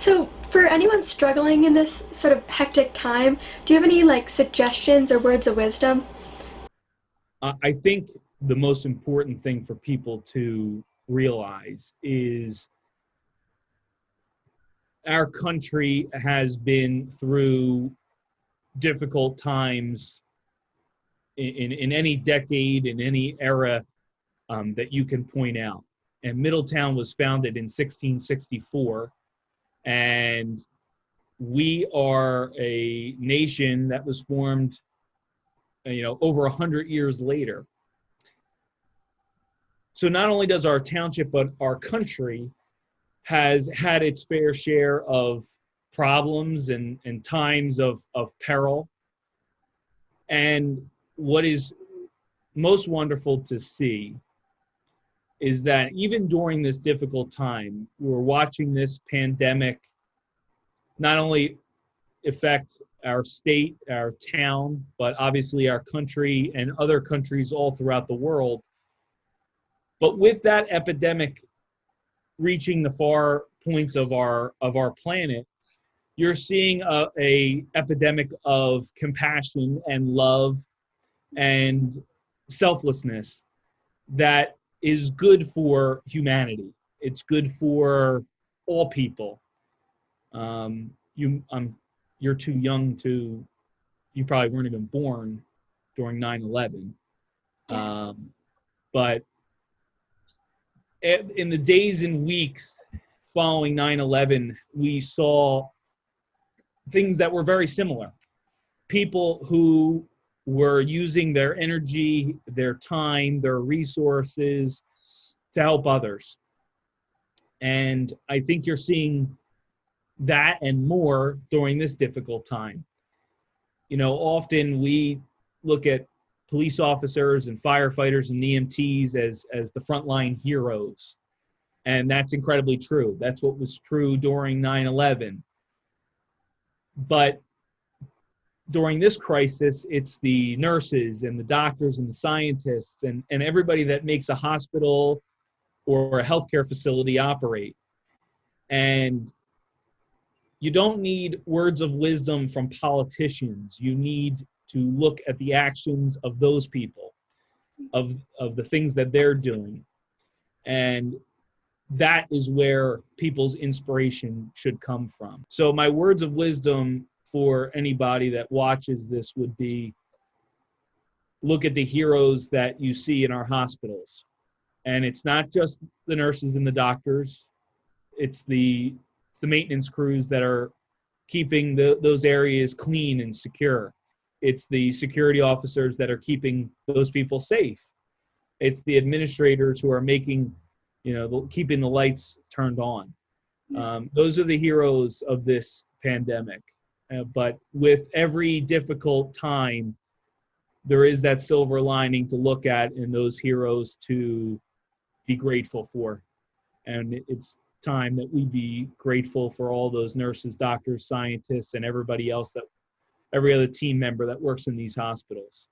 So, for anyone struggling in this sort of hectic time, do you have any suggestions or words of wisdom? I think the most important thing for people to realize is our country has been through difficult times in any decade, in any era that you can point out. And Middletown was founded in 1664, and we are a nation that was formed, over 100 years later. So not only does our township, but our country has had its fair share of problems and times of peril. And what is most wonderful to see is that even during this difficult time, we're watching this pandemic not only affect our state, our town, but obviously our country and other countries all throughout the world. But with that epidemic reaching the far points of our planet, you're seeing a epidemic of compassion and love and selflessness that is good for humanity. It's good for all people. You're too young to. You probably weren't even born during 9/11. Yeah. But in the days and weeks following 9/11, we saw things that were very similar. People who were using their energy, their time, their resources to help others. And I think you're seeing that and more during this difficult time. Often we look at police officers and firefighters and EMTs as the frontline heroes. And that's incredibly true. That's what was true during 9/11. But during this crisis, it's the nurses and the doctors and the scientists and everybody that makes a hospital or a healthcare facility operate. And you don't need words of wisdom from politicians. You need to look at the actions of those people, of the things that they're doing. And that is where people's inspiration should come from. So my words of wisdom for anybody that watches this would be, look at the heroes that you see in our hospitals. And it's not just the nurses and the doctors, it's the maintenance crews that are keeping those areas clean and secure. It's the security officers that are keeping those people safe. It's the administrators who are making, keeping the lights turned on. Those are the heroes of this pandemic. But with every difficult time, there is that silver lining to look at and those heroes to be grateful for. And it's time that we be grateful for all those nurses, doctors, scientists, and everybody else, every other team member that works in these hospitals.